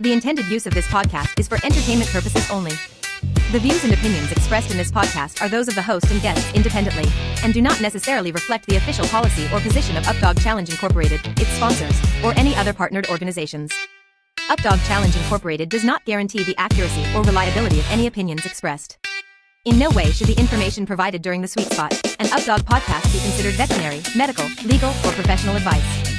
The intended use of this podcast is for entertainment purposes only. The views and opinions expressed in this podcast are those of the host and guests independently, and do not necessarily reflect the official policy or position of Updog Challenge Incorporated, its sponsors, or any other partnered organizations. Updog Challenge Incorporated does not guarantee the accuracy or reliability of any opinions expressed. In no way should the information provided during the Sweet Spot and Updog podcast be considered veterinary, medical, legal, or professional advice.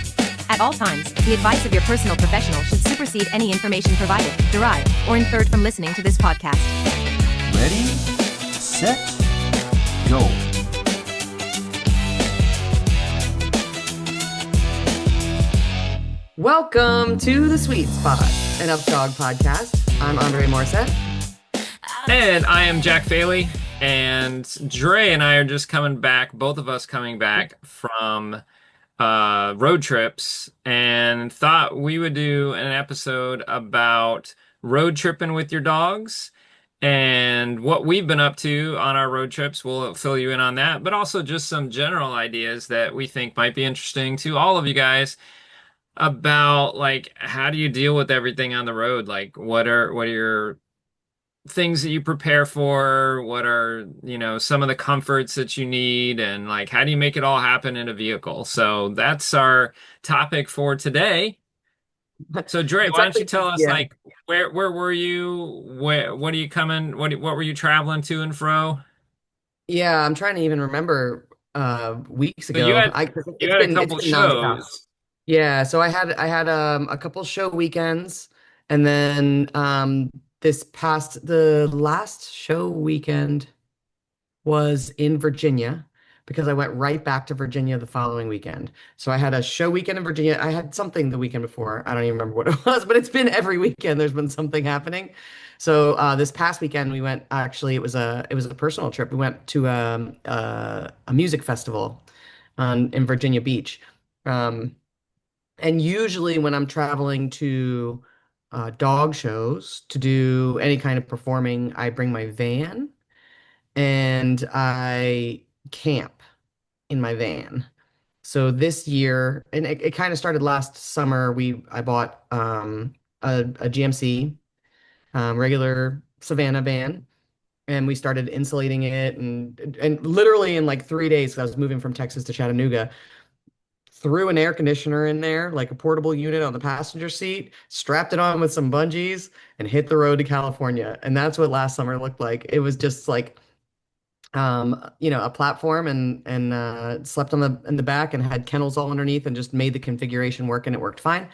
At all times, the advice of your personal professional should supersede any information provided, derived, or inferred from listening to this podcast. Ready, set, go. Welcome to the Sweet Spot, an Updog podcast. I'm Andre Morissette. And I am Jack Faley, and Dre and I are just coming back, both of us coming back from road trips, and thought we would do an episode about road tripping with your dogs and what we've been up to on our road trips. We'll fill you in on that, but also just some general ideas that we think might be interesting to all of you guys about, like, how do you deal with everything on the road? Like, what are your things that you prepare for? What are, some of the comforts that you need, and like, how do you make it all happen in a vehicle? So that's our topic for today. So Dre, why don't you tell us, like, where were you? What are you coming? What were you traveling to and fro? Yeah, I'm trying to even remember weeks So ago. you had a couple it's been nonstop. shows. Yeah, so I had a couple show weekends, and then the last show weekend was in Virginia because I went right back to Virginia the following weekend. So I had a show weekend in Virginia. I had something the weekend before. I don't even remember what it was, but it's been every weekend there's been something happening. So this past weekend we went, actually it was a personal trip. We went to a music festival in Virginia Beach. And usually when I'm traveling to dog shows to do any kind of performing, I bring my van and I camp in my van. So this year, and it kind of started last summer, I bought a GMC regular Savannah van, and we started insulating it, and literally in like 3 days, 'cause I was moving from Texas to Chattanooga, threw an air conditioner in there, like a portable unit on the passenger seat, strapped it on with some bungees, and hit the road to California. And that's what last summer looked like. It was just like, a platform, and slept in the back and had kennels all underneath, and just made the configuration work, and it worked fine.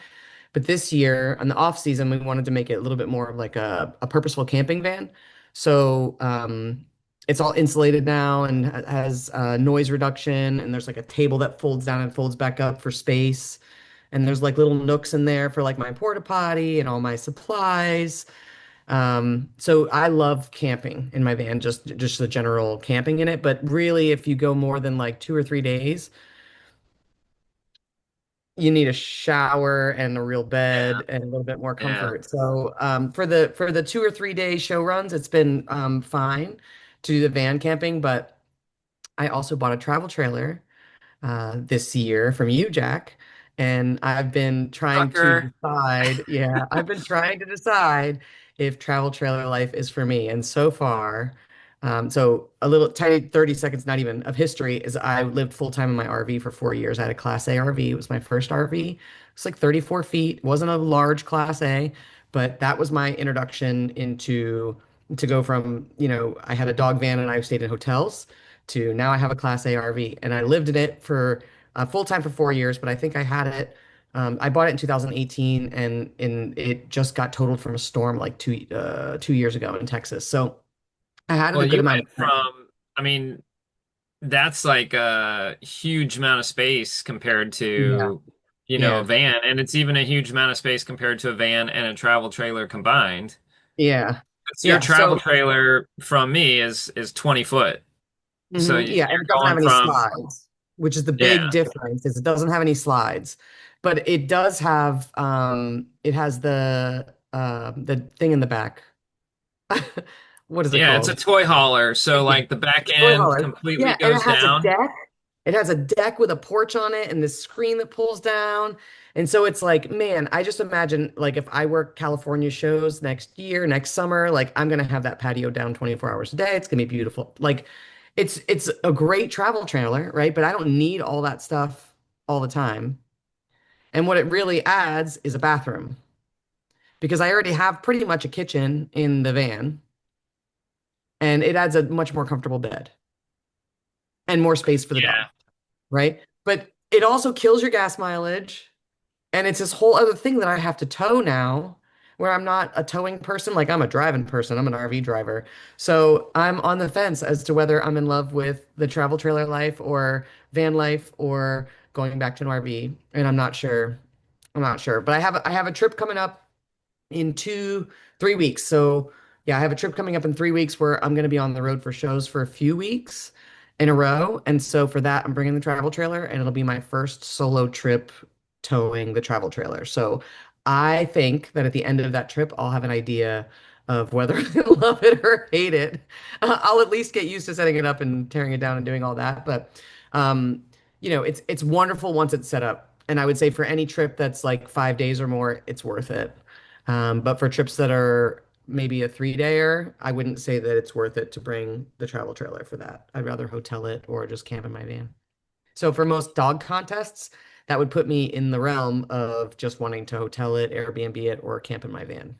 But this year, in the off season, we wanted to make it a little bit more of like a purposeful camping van. So it's all insulated now and has noise reduction. And there's like a table that folds down and folds back up for space. And there's like little nooks in there for like my porta potty and all my supplies. So I love camping in my van, just the general camping in it. But really, if you go more than like 2 or 3 days, you need a shower and a real Yeah, bed and a little bit more yeah. comfort. So for the 2 or 3 day show runs, it's been fine to do the van camping. But I also bought a travel trailer this year from you, Jack, and I've been trying to Tucker. decide. Yeah, I've been trying to decide if travel trailer life is for me. And so far, so a little tiny 30 seconds, not even, of history is I lived full time in my RV for 4 years. I had a Class A RV. It was my first RV. It's like 34 feet. It wasn't a large Class A, but that was my introduction to go from, I had a dog van and I stayed in hotels, to now I have a Class A RV. And I lived in it for full time for 4 years, but I think I had it. I bought it in 2018, and it just got totaled from a storm like 2 years ago in Texas. So I had it Well, a good you amount went of time. from, I mean, that's like a huge amount of space compared Yeah. to, a Yeah. van. And it's even a huge amount of space compared to a van and a travel trailer combined. Yeah. So your Yeah. travel So, trailer from me is 20 foot. So yeah, and you're it doesn't have going any from, slides, which is the big yeah, difference, is it doesn't have any slides, but it does have, it has the thing in the back. What is it yeah, it's a called? toy hauler. So Yeah. like the back It's a toy end hauler. completely Yeah, and it goes has a down. deck. It has a deck with a porch on it and this screen that pulls down. And so it's like, man, I just imagine like if I work California shows next year, next summer, like I'm gonna have that patio down 24 hours a day. It's gonna be beautiful. Like it's a great travel trailer, right? But I don't need all that stuff all the time. And what it really adds is a bathroom because I already have pretty much a kitchen in the van, and it adds a much more comfortable bed and more space for the dog, Yeah. right? But it also kills your gas mileage. And it's this whole other thing that I have to tow now, where I'm not a towing person. Like I'm a driving person, I'm an RV driver. So I'm on the fence as to whether I'm in love with the travel trailer life or van life or going back to an RV. And I'm not sure. I'm not sure. But I have a trip coming up in 3 weeks. So yeah, I have a trip coming up in 3 weeks where I'm going to be on the road for shows for a few weeks in a row. And so for that, I'm bringing the travel trailer, and it'll be my first solo trip towing the travel trailer. So I think that at the end of that trip, I'll have an idea of whether I love it or hate it. I'll at least get used to setting it up and tearing it down and doing all that. But it's wonderful once it's set up. And I would say for any trip that's like 5 days or more, it's worth it. But for trips that are maybe a 3-dayer, I wouldn't say that it's worth it to bring the travel trailer for that. I'd rather hotel it or just camp in my van. So for most dog contests, that would put me in the realm of just wanting to hotel it, Airbnb it, or camp in my van.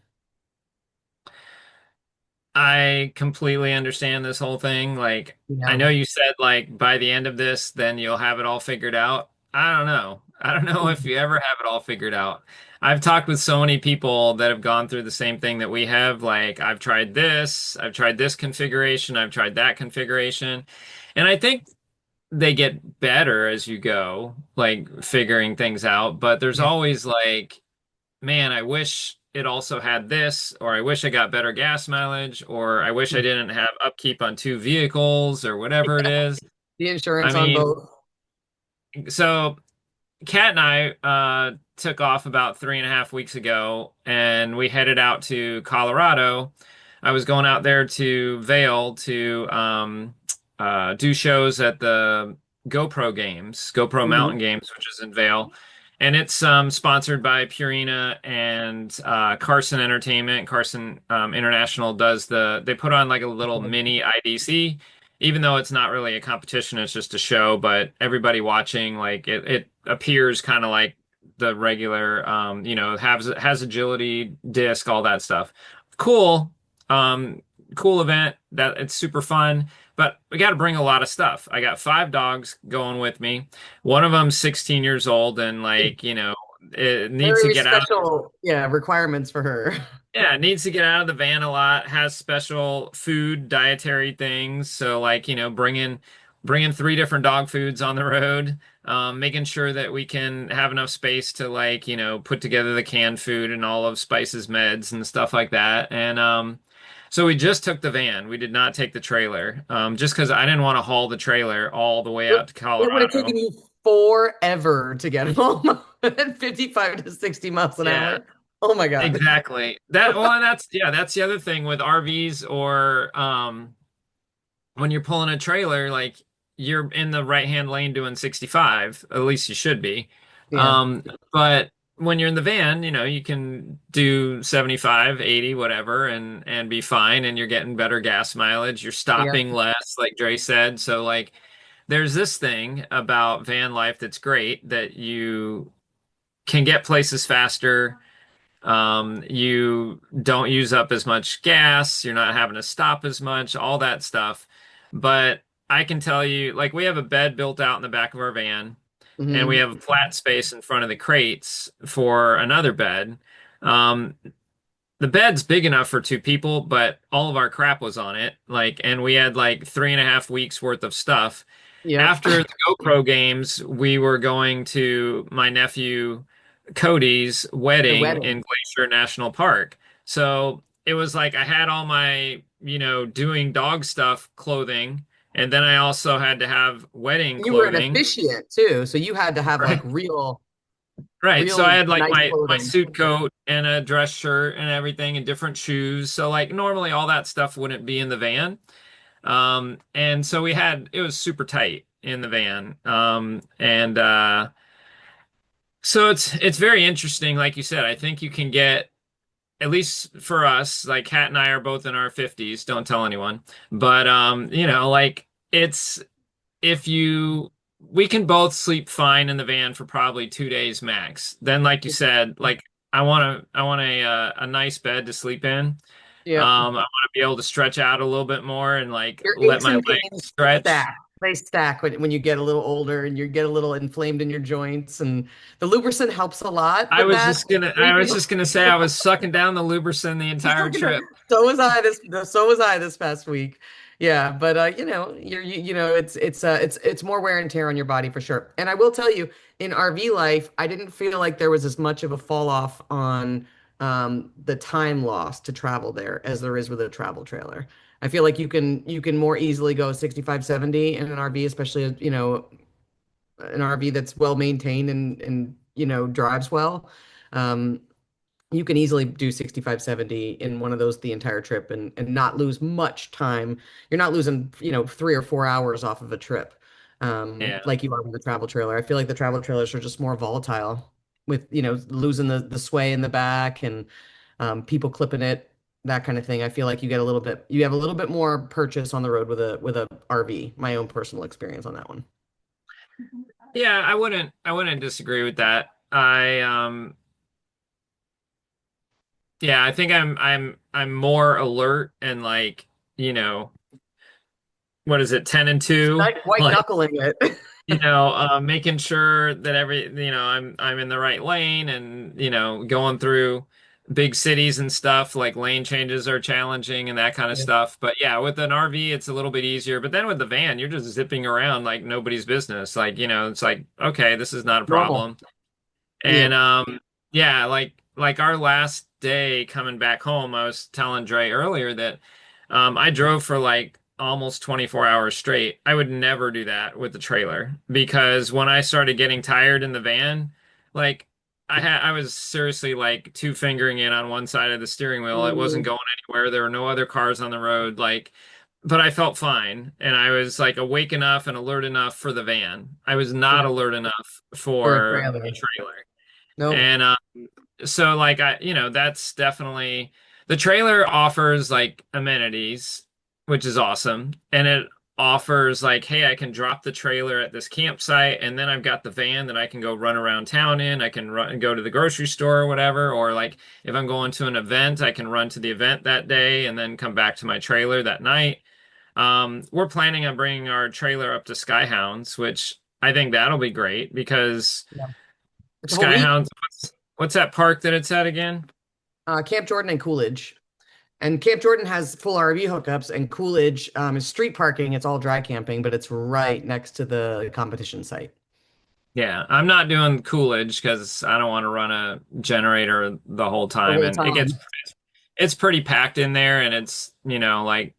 I completely understand this whole thing. Like, I Yeah. know you said like by the end of this, then you'll have it all figured out. I don't know. I don't know if you ever have it all figured out. I've talked with so many people that have gone through the same thing that we have. Like, I've tried this configuration, I've tried that configuration. And I think they get better as you go, like figuring things out. But there's Yeah. always like, man, I wish it also had this, or I wish I got better gas mileage, or I wish I didn't have upkeep on two vehicles, or whatever it is. The I insurance on mean, both. so Kat and I took off about 3.5 weeks ago, and we headed out to Colorado. I was going out there to Vail to do shows at the GoPro Mountain Mhm. Games, which is in Vail. And it's sponsored by Purina and Carson Entertainment. Carson International they put on like a little mini IDC, even though it's not really a competition, it's just a show, but everybody watching, like it appears kind of like the regular, has agility, disc, all that stuff. Cool, um, cool event. That it's super fun, but we got to bring a lot of stuff. I got 5 dogs going with me. One of them's 16 years old, and like it needs to Very get out. special, yeah, requirements for her. Yeah, it needs to get out of the van a lot, has special food, dietary things. So like, bringing 3 different dog foods on the road, making sure that we can have enough space to like, put together the canned food and all of Spice's meds and stuff like that. And so we just took the van. We did not take the trailer. Just because I didn't want to haul the trailer all the way It, out to it would have Colorado. taken you forever to get home at 55 to 60 miles an Yeah. hour. Oh my God. Exactly. That's the other thing with RVs or when you're pulling a trailer, like you're in the right-hand lane doing 65, at least you should be. Yeah. But when you're in the van, you can do 75, 80, whatever, and be fine, and you're getting better gas mileage. You're Yeah. stopping less, like Dre said. So like there's this thing about van life that's great that you can get places faster. You don't use up as much gas, you're not having to stop as much, all that stuff. But I can tell you, like, we have a bed built out in the back of our van, and we Hmm. have a flat space in front of the crates for another bed. Um, the bed's big enough for 2 people, but all of our crap was on it. Like, and we had like 3.5 weeks worth of stuff. Yep. After the GoPro games, we were going to my nephew Cody's The wedding in wedding. Glacier National Park. So it was like I had all my, doing dog stuff clothing, and then I also had to have wedding You were an clothing. officiant too, so you had to have like Right. real, Right. So I real had like nice my clothing. suit coat and a dress shirt and everything and different shoes. So like normally all that stuff wouldn't be in the van. And so it was super tight. in the van. And so it's very interesting. Like you said, I think you can get, at least for us, like Kat and I are both in our 50s. Don't tell anyone. But like it's if you we can both sleep fine in the van for probably 2 days max. Then, like you said, like I want a nice bed to sleep in. Yep. I want to be able to stretch out a little bit more and like Your let aches my and legs pains stretch. stack. They stack when you get a little older and you get a little inflamed in your joints. And the lubricant helps a lot with that. I was just gonna say I was sucking down the Lubricin the You're entire still gonna, trip. so was I this past week. Yeah, but it's more wear and tear on your body for sure. And I will tell you, in RV life, I didn't feel like there was as much of a fall off on the time lost to travel there as there is with a travel trailer. I feel like you can more easily go 65, 70 in an RV, especially an RV that's well maintained and drives well. Um, you can easily do 65, 70 in one of those the entire trip and not lose much time. You're not losing 3 or 4 hours off of a trip, Yeah. like you are with the travel trailer. I feel like the travel trailers are just more volatile with losing the sway in the back and people clipping it, that kind of thing. I feel like you have a little bit more purchase on the road with a RV. My own personal experience on that one. Yeah, I wouldn't disagree with that. Yeah, I think I'm more alert and like, you know, what is it, 10 and 2? Like white Like, knuckling it. making sure that I'm in the right lane and, going through big cities and stuff, like lane changes are challenging and that kind of Yeah. stuff. But yeah, with an RV, it's a little bit easier. But then with the van, you're just zipping around like nobody's business. Like, it's like, okay, this is not a Normal. problem. Yeah. And yeah, like our last day coming back home, I was telling Dre earlier that I drove for like almost 24 hours straight. I would never do that with the trailer because when I started getting tired in the van, like I was seriously like two fingering it on one side of the steering wheel. It wasn't Mm, going anywhere. There were no other cars on the road. Like, but I felt fine and I was like awake enough and alert enough for the van. I was not yeah. alert enough For a for the trailer. trailer. Nope. And so like that's definitely the trailer offers like amenities, which is awesome. And it offers like, hey, I can drop the trailer at this campsite and then I've got the van that I can go run around town in. I can run and go to the grocery store or whatever. Or like if I'm going to an event, I can run to the event that day and then come back to my trailer that night. We're planning on bringing our trailer up to Skyhounds, which I think that'll be great because Yeah. It's a whole week. Skyhounds, what's that park that it's at again? Camp Jordan and Coolidge. And Camp Jordan has full RV hookups, and Coolidge is street parking. It's all dry camping, but it's right next to the competition site Yeah, I'm not doing Coolidge because I don't want to run a generator the whole the time, whole and time. it's pretty packed in there, and it's like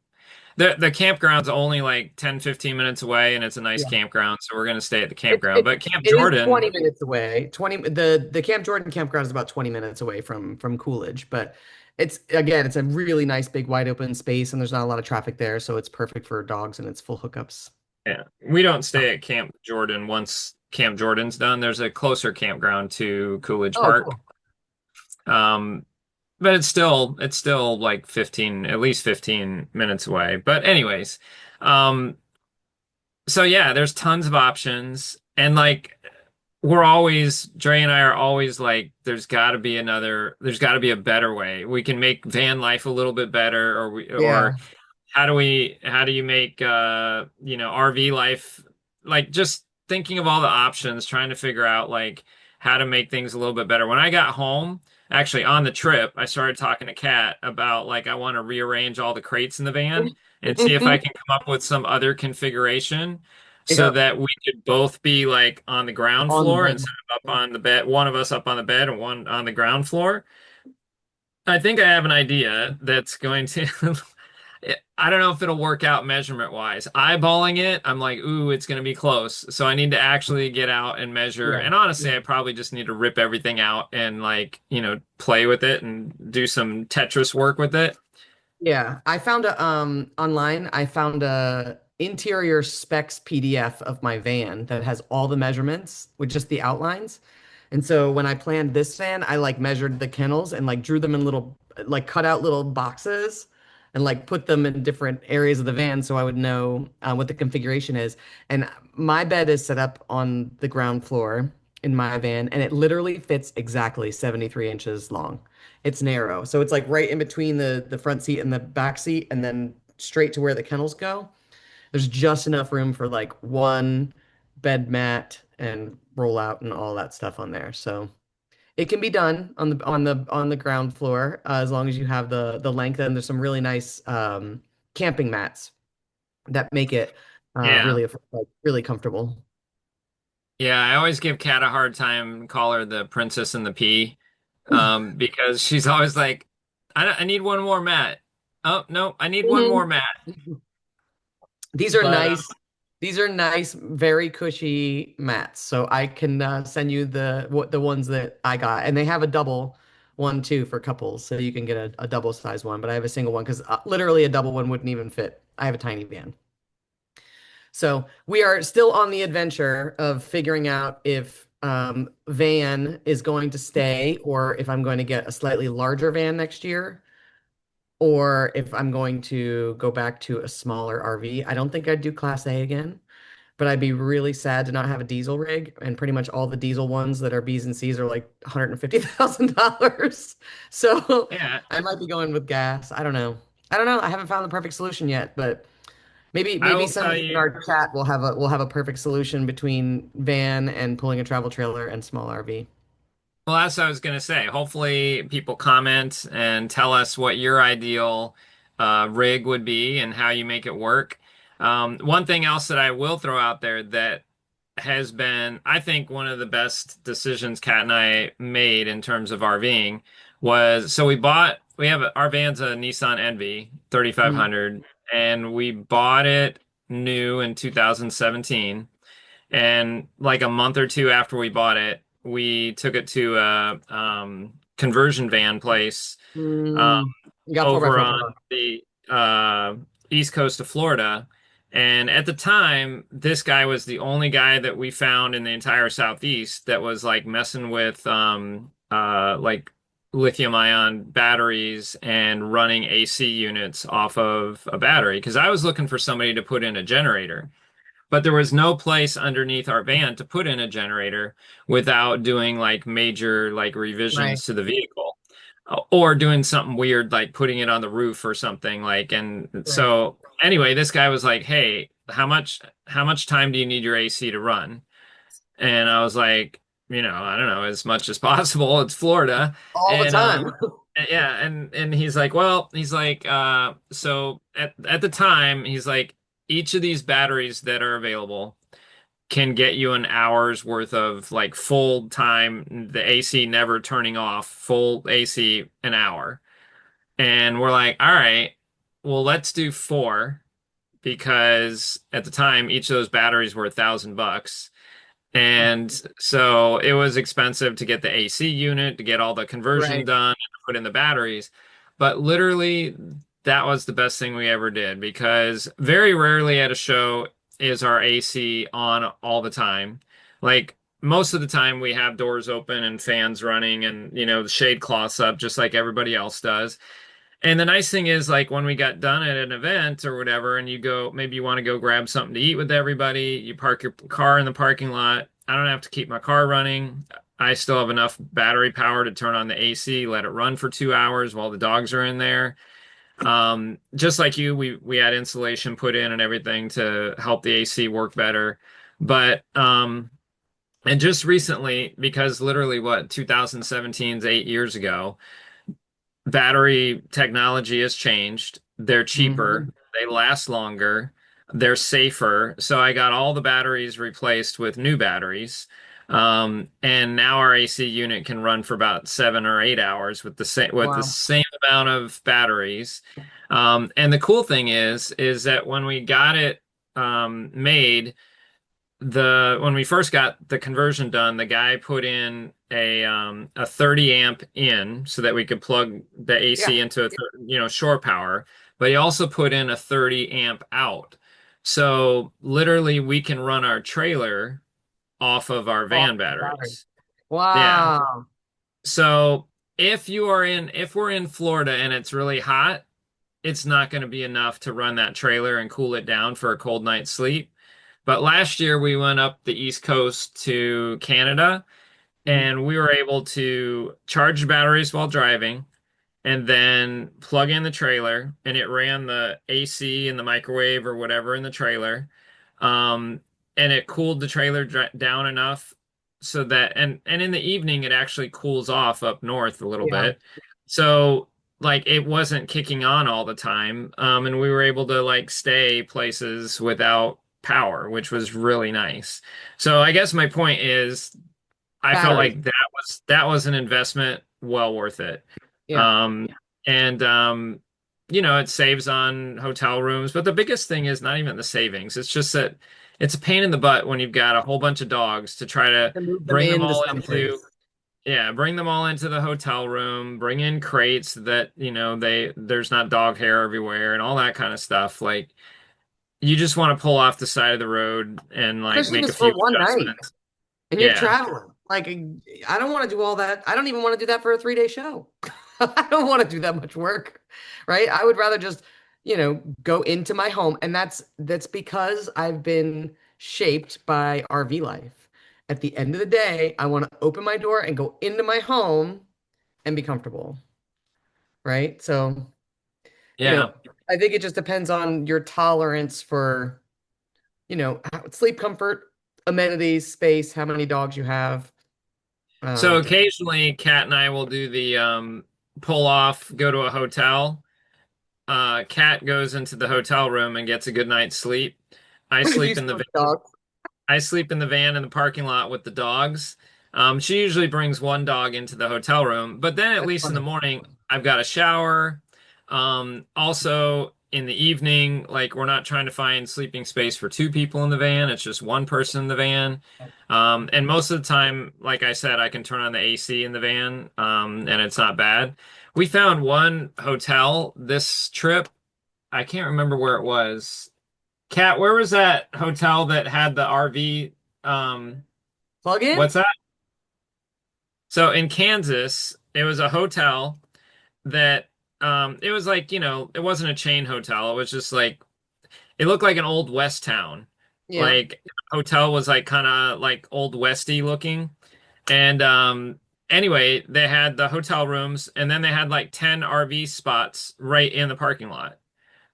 the campground's only like 10, 15 minutes away, and it's a nice Yeah. campground, so we're gonna stay at the It, campground. it, But Camp it is Jordan, 20 minutes away. The Camp Jordan campground is about 20 minutes away from Coolidge, but it's a really nice big wide open space and there's not a lot of traffic there, so it's perfect for dogs and it's full hookups. yeah, we don't stay at Camp Jordan once Camp Jordan's done. There's a closer campground to Coolidge Oh, Park. cool. Um, but it's still like 15, at least 15 minutes away. But anyways, um, so yeah, there's tons of options. And like Dre and I are always like, there's gotta be a better way. We can make van life a little bit better, or Yeah. how do you make RV life, like just thinking of all the options, trying to figure out like how to make things a little bit better. When I got home, actually on the trip, I started talking to Kat about like I want to rearrange all the crates in the van and see if I can come up with some other configuration so Yep. that we could both be like on the ground On the floor bed. instead of up on the bed, one of us up on the bed and one on the ground floor. I think I have an idea that's going to I don't know if it'll work out measurement wise. Eyeballing it, I'm like, ooh, it's going to be close. So I need to actually get out and measure. Yeah. And honestly, Yeah. I probably just need to rip everything out and like, play with it and do some Tetris work with it. Yeah, I found a online. I found a interior specs PDF of my van that has all the measurements with just the outlines. And so when I planned this van, I like measured the kennels and like drew them in little, like cut out little boxes and like put them in different areas of the van so I would know what the configuration is. And my bed is set up on the ground floor in my van, and it literally fits exactly 73 inches long. It's narrow. So it's like right in between the front seat and the back seat, and then straight to where the kennels go. There's just enough room for like one bed mat and roll out and all that stuff on there. So it can be done on the ground floor as long as you have the length. And there's some really nice camping mats that make it Yeah. like really comfortable. Yeah, I always give Kat a hard time, call her the princess and the pea, because she's always like, I need one more mat. Oh, no, I need one more Mhm. mat. These are But nice. These are nice, very cushy mats. So I can send you the ones that I got, and they have a double one too for couples, so you can get a double size one. But I have a single one because literally a double one wouldn't even fit. I have a tiny van. So we are still on the adventure of figuring out if van is going to stay or if I'm going to get a slightly larger van next year or if I'm going to go back to a smaller RV. I don't think I'd do Class A again, but I'd be really sad to not have a diesel rig. And pretty much all the diesel ones that are B's and C's are like $150,000. So yeah, I might be going with gas. I don't know. I don't know. I haven't found the perfect solution yet, but I maybe will tell somebody in you. our chat will have a perfect solution between van and pulling a travel trailer and small RV. Well, that's what I was gonna say. Hopefully, people comment and tell us what your ideal rig would be and how you make it work. One thing else that I will throw out there that has been, I think, one of the best decisions Kat and I made in terms of RVing was so we have our van's a Nissan Envy Mm. 3500, and we bought it new in 2017. And like a month or two after we bought it, we took it to a conversion van place Mm. You got 4 by over 4 on garage. the east coast of Florida. And at the time, this guy was the only guy that we found in the entire Southeast that was like messing with like lithium ion batteries and running AC units off of a battery. Because I was looking for somebody to put in a generator. But there was no place underneath our van to put in a generator without doing like major like Right. revisions to the vehicle, or doing something weird like putting it on the roof or something like. And Right. so anyway, this guy was like, "Hey, how much time do you need your AC to run?" And I was like, I don't know, as much as possible. It's Florida. All the And time. yeah, and he's like, well, he's like, so at the time, he's like, each of these batteries that are available can get you an hour's worth of like full time, the AC never turning off, full AC an hour. And we're like, all right, well, let's do four because at the time, each of those batteries were $1,000. And so it was expensive to get the AC unit, to get all the conversion Right. done, and to put in the batteries. But literally, that was the best thing we ever did because very rarely at a show is our AC on all the time. Like most of the time, we have doors open and fans running and, the shade cloths up just like everybody else does. And the nice thing is, like, when we got done at an event or whatever, and you go, maybe you want to go grab something to eat with everybody, you park your car in the parking lot. I don't have to keep my car running. I still have enough battery power to turn on the AC, let it run for 2 hours while the dogs are in there. Just like you, we had insulation put in and everything to help the AC work better. But and just recently, because literally what 2017 is 8 years ago, battery technology has changed. They're cheaper, Hmm. they last longer, they're safer. So I got all the batteries replaced with new batteries. And now our AC unit can run for about 7 or 8 hours with the Wow. same amount of batteries. And the cool thing is that when we got it made, the when we first got the conversion done, the guy put in a 30 amp in so that we could plug the Yeah. AC into shore power, but he also put in a 30 amp out. So literally we can run our trailer off of our Oh, van battery. batteries. Yeah. Wow. So if we're in Florida and it's really hot, it's not going to be enough to run that trailer and cool it down for a cold night's sleep. But last year we went up the East Coast to Canada Mhm. and we were able to charge batteries while driving and then plug in the trailer and it ran the AC and the microwave or whatever in the trailer. Um, and it cooled the trailer down enough so that and in the evening it actually cools off up north a little Yeah. bit. So like it wasn't kicking on all the time. And we were able to like stay places without power, which was really nice. So I guess my point is I felt Batteries. like that was an investment well worth it. Yeah. Um, and you know, it saves on hotel rooms, but the biggest thing is not even the savings. It's just that it's a pain in the butt when you've got a whole bunch of dogs to try to To move them bring them into all someplace. into yeah, bring them all into the hotel room, bring in crates that, you know, there's not dog hair everywhere and all that kind of stuff. Like you just want to pull off the side of the road and like Especially if make a it's for few one night adjustments. and you're Yeah. traveling. Like, I don't want to do all that. I don't even want to do that for a 3-day show. I don't want to do that much work, right? I would rather just, go into my home. And that's because I've been shaped by RV life. At the end of the day, I want to open my door and go into my home and be comfortable, right? So, you Yeah. know, I think it just depends on your tolerance for sleep comfort, amenities, space, how many dogs you have. So Um, occasionally, Kat and I will do the pull off, go to a hotel. Kat goes into the hotel room and gets a good night's sleep. I you sleep in the still have dogs. I sleep in the van in the parking lot with the dogs. She usually brings one dog into the hotel room, but then at That's least in the funny. morning, I've got a shower. Also in the evening, like we're not trying to find sleeping space for two people in the van. It's just one person in the van. And most of the time, like I said, I can turn on the AC in the van, and it's not bad. We found one hotel this trip. I can't remember where it was. Kat, where was that hotel that had the RV? Um, Plug in? what's that? So in Kansas, it was a hotel that it was like, you know, it wasn't a chain hotel. It was just like it looked like an old West town. Yeah. Like hotel was like kind of like old Westy looking. And anyway, they had the hotel rooms and then they had like 10 RV spots right in the parking lot.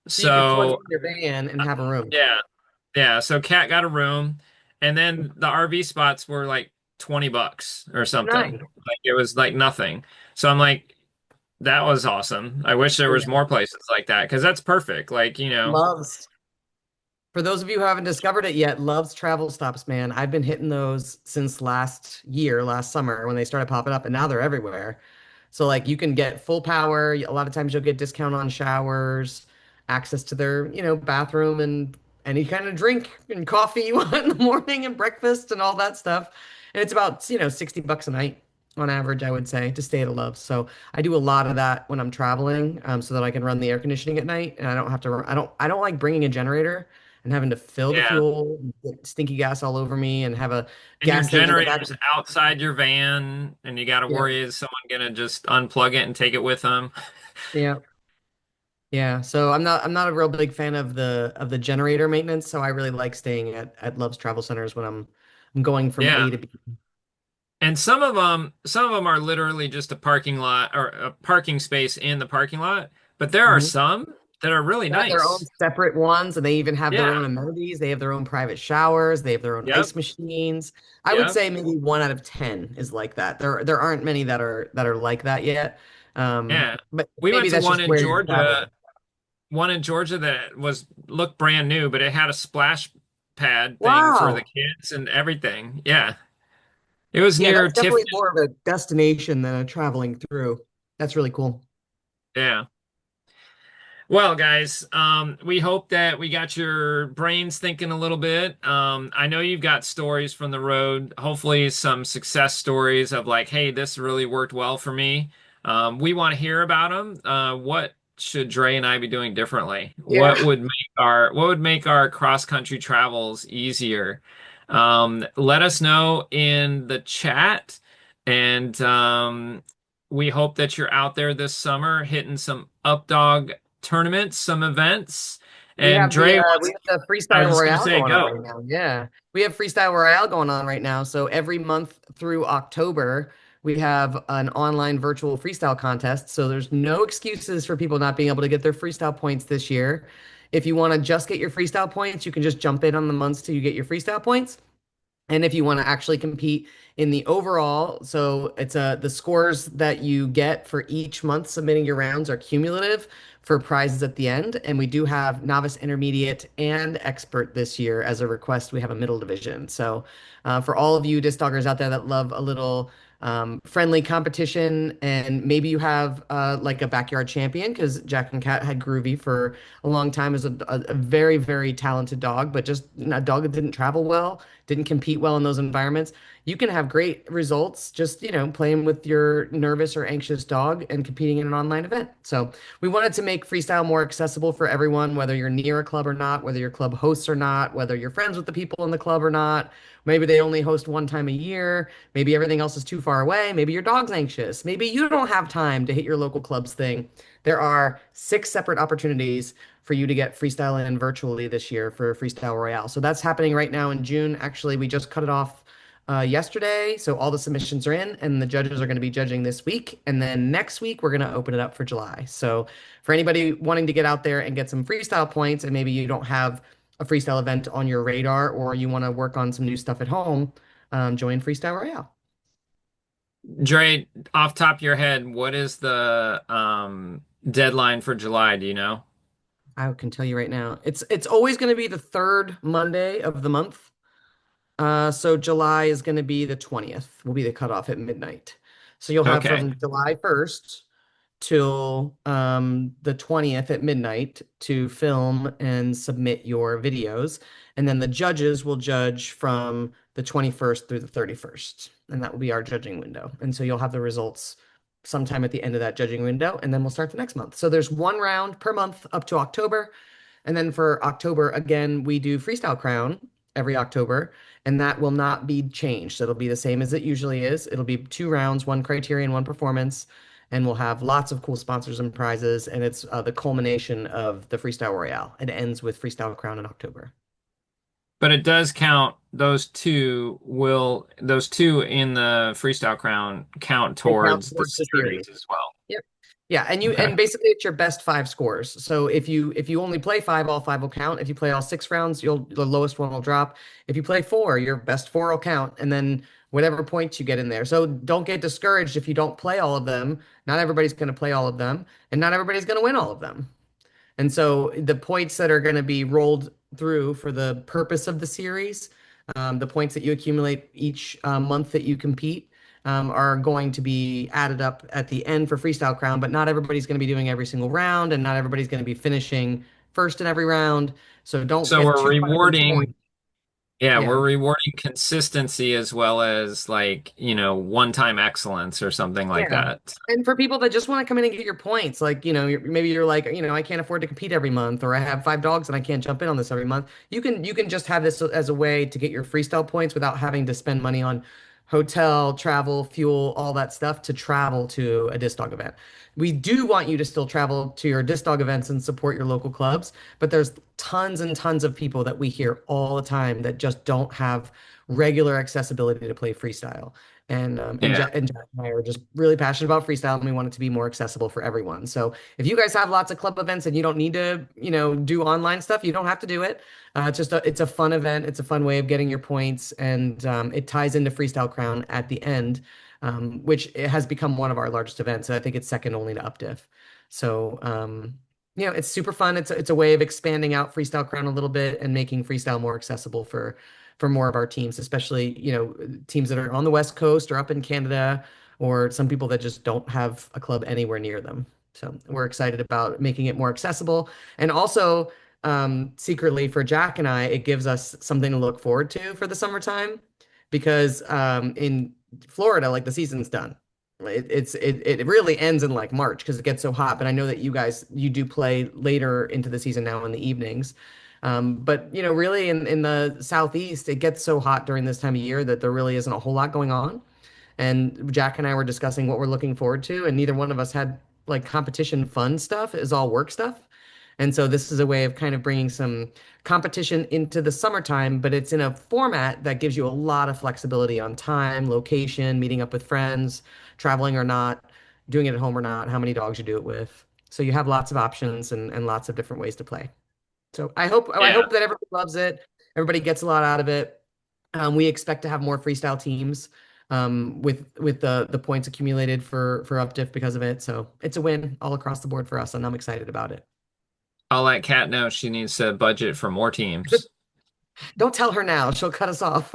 So you could plug So in your van and have a room. yeah. Yeah, so Kat got a room, and then the RV spots were like $20 or something. Nice. Like it was like nothing. So I'm like, that was awesome. I wish there was Yeah. more places like that because that's perfect. Like, you know, Loves. For those of you who haven't discovered it yet, Love's travel stops, man. I've been hitting those since last year, last summer when they started popping up, and now they're everywhere. So like you can get full power. A lot of times you'll get discount on showers, access to their, bathroom and any kind of drink and coffee you want in the morning and breakfast and all that stuff. And it's about, $60 a night on average, I would say, to stay at a Love's. So I do a lot of that when I'm traveling, so that I can run the air conditioning at night and I don't have to run, I don't like bringing a generator and having to fill the yeah. fuel, get stinky gas all over me and have a And your gas tank in the back. generator's outside your van, and you got to Yeah. worry is someone gonna just unplug it and take it with them? Yeah. Yeah, so I'm not a real big fan of the generator maintenance, so I really like staying at Love's Travel Centers when I'm going from Yeah. A to B. And some of them are literally just a parking lot or a parking space in the parking lot, but there are Mhm. some that are really They have their own nice. separate ones, and they even have their Yeah. own amenities. They have their own private showers. They have their own Yep. ice machines. I would Yep. say maybe 1 out of 10 is like that. There aren't many that are like that yet. Yeah. But We maybe went to that's just where you're traveling. one in Georgia that was looked brand new, but it had a splash pad thing for the Wow. kids and everything. Yeah. It was Yeah, near that's definitely Tiffany. more of a destination than a traveling through. That's really cool. Yeah. Well, guys, we hope that we got your brains thinking a little bit. I know you've got stories from the road, hopefully some success stories of like, hey, this really worked well for me. We want to hear about them. should Dre and I be doing differently? Yeah. What would make our cross country travels easier? Let us know in the chat, and we hope that you're out there this summer hitting some Updog tournaments, some events. We And have the Dre we wants, have the I freestyle was just gonna royale say, going on go. right now. Yeah. We have freestyle royale going on right now. So every month through October, we have an online virtual freestyle contest. So there's no excuses for people not being able to get their freestyle points this year. If you want to just get your freestyle points, you can just jump in on the months till you get your freestyle points. And if you want to actually compete in the overall, so it's the scores that you get for each month submitting your rounds are cumulative for prizes at the end. And we do have novice, intermediate, and expert this year as a request. We have a middle division. So for all of you disc doggers out there that love a little friendly competition, and maybe you have like a backyard champion, because Jack and Cat had Groovy for a long time as a very, very talented dog, but just a dog that didn't travel well, didn't compete well in those environments. You can have great results just, playing with your nervous or anxious dog and competing in an online event. So we wanted to make freestyle more accessible for everyone, whether you're near a club or not, whether your club hosts or not, whether you're friends with the people in the club or not. Maybe they only host one time a year. Maybe everything else is too far away. Maybe your dog's anxious. Maybe you don't have time to hit your local club's thing. There are 6 separate opportunities for you to get freestyle in virtually this year for Freestyle Royale. So that's happening right now in June. Actually, we just cut it off yesterday. So all the submissions are in, and the judges are going to be judging this week. And then next week, we're going to open it up for July. So for anybody wanting to get out there and get some freestyle points, and maybe you don't have a freestyle event on your radar, or you want to work on some new stuff at home, join Freestyle Royale. Dre, off top of your head, what is the deadline for July? Do you know? I can tell you right now, it's always going to be the third Monday of the month. So July is going to be the 20th, will be the cutoff at midnight. So you'll have Okay. from July 1st till the 20th at midnight to film and submit your videos. And then the judges will judge from the 21st through the 31st. And that will be our judging window. And so you'll have the results sometime at the end of that judging window. And then we'll start the next month. So there's one round per month up to October. And then for October, again, we do Freestyle Crown every October, and that will not be changed. It'll be the same as it usually is. It'll be 2 rounds, one criterion, one performance, and we'll have lots of cool sponsors and prizes. And it's the culmination of the Freestyle Royale. It ends with Freestyle Crown in October. But it does count, those two in the Freestyle Crown count They count towards the towards the series. series as well. Yep. Yeah, and Okay. basically it's your best 5 scores. So if you only play 5, all 5 will count. If you play all 6 rounds, the lowest one will drop. If you play 4, your best 4 will count, and then whatever points you get in there. So don't get discouraged if you don't play all of them. Not everybody's going to play all of them, and not everybody's going to win all of them. And so the points that are going to be rolled through for the purpose of the series, the points that you accumulate each month that you compete, are going to be added up at the end for Freestyle Crown, but not everybody's going to be doing every single round, and not everybody's going to be finishing first in every round. So don't So get we're too caught up in rewarding, points. yeah, we're Yeah. rewarding consistency as well as like, one-time excellence or something like Yeah. that. And for people that just want to come in and get your points, like, maybe you're like, I can't afford to compete every month, or I have 5 dogs and I can't jump in on this every month. You can just have this as a way to get your freestyle points without having to spend money on hotel, travel, fuel, all that stuff to travel to a disc dog event. We do want you to still travel to your disc dog events and support your local clubs, but there's tons and tons of people that we hear all the time that just don't have regular accessibility to play freestyle. Yeah. And Jack and I are just really passionate about freestyle, and we want it to be more accessible for everyone. So if you guys have lots of club events and you don't need to, do online stuff, you don't have to do it. It's a fun event. It's a fun way of getting your points, and it ties into Freestyle Crown at the end, which it has become one of our largest events. And I think it's second only to UpDiff. So it's super fun. It's a way of expanding out Freestyle Crown a little bit and making freestyle more accessible for more of our teams, especially, teams that are on the West Coast or up in Canada, or some people that just don't have a club anywhere near them. So we're excited about making it more accessible. And also, secretly for Jack and I, it gives us something to look forward to for the summertime, because in Florida, like, the season's done. It really ends in like March because it gets so hot. But I know that you do play later into the season now in the evenings. But really in the southeast, it gets so hot during this time of year that there really isn't a whole lot going on. And Jack and I were discussing what we're looking forward to, and neither one of us had like competition fun stuff. It was all work stuff. And so this is a way of kind of bringing some competition into the summertime, but it's in a format that gives you a lot of flexibility on time, location, meeting up with friends, traveling or not, doing it at home or not, how many dogs you do it with. So you have lots of options and lots of different ways to play. So I Yeah. hope that everybody loves it. Everybody gets a lot out of it. We expect to have more freestyle teams with the points accumulated for UpDiff because of it. So it's a win all across the board for us, and I'm excited about it. I'll let Kat know she needs to budget for more teams. Don't tell her now; she'll cut us off.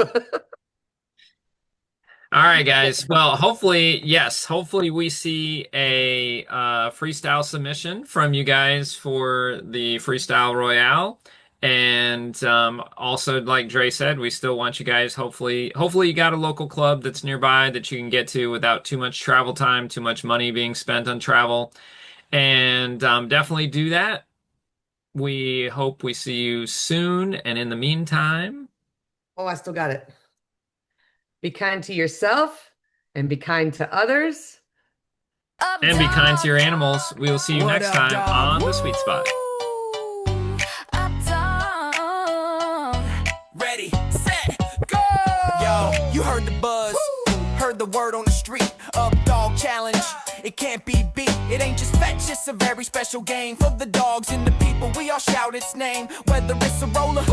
All right, guys. Well, hopefully we see a freestyle submission from you guys for the Freestyle Royale. And also, like Dre said, we still want you guys, hopefully you got a local club that's nearby that you can get to without too much travel time, too much money being spent on travel. And definitely do that. We hope we see you soon. And in the meantime, Oh, I still got it. Be kind to yourself and be kind to others. and be kind to your animals. We will see you next time on The Sweet Spot. Ready, set, go! Yo, you heard the buzz, heard the word on the street. Up dog challenge, it can't be beat. It ain't just fetch, it's a very special game for the dogs and the people. We all shout its name, whether it's a roller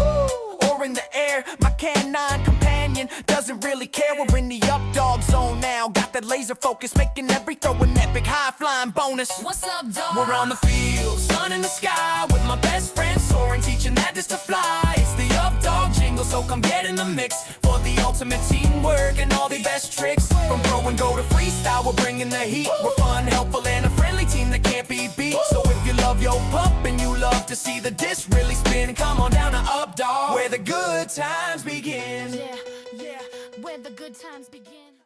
or in the air. My canine companion doesn't really care. We're in the up dog zone now. Got that laser focus, making every throw an epic high flying bonus. What's up, dog? We're on the field, sun in the sky, with my best friend soaring, teaching that just to fly. It's the up dog jingle, so come get in the mix for the ultimate teamwork and all the best tricks. From throw and go to freestyle, we're bringing the heat. We're fun, helpful, and a friendly team that can't be beat. So if you love your pup and you love to see the disc really spin, come on down to Up Dog, where the good times begin. Yeah, where the good times begin.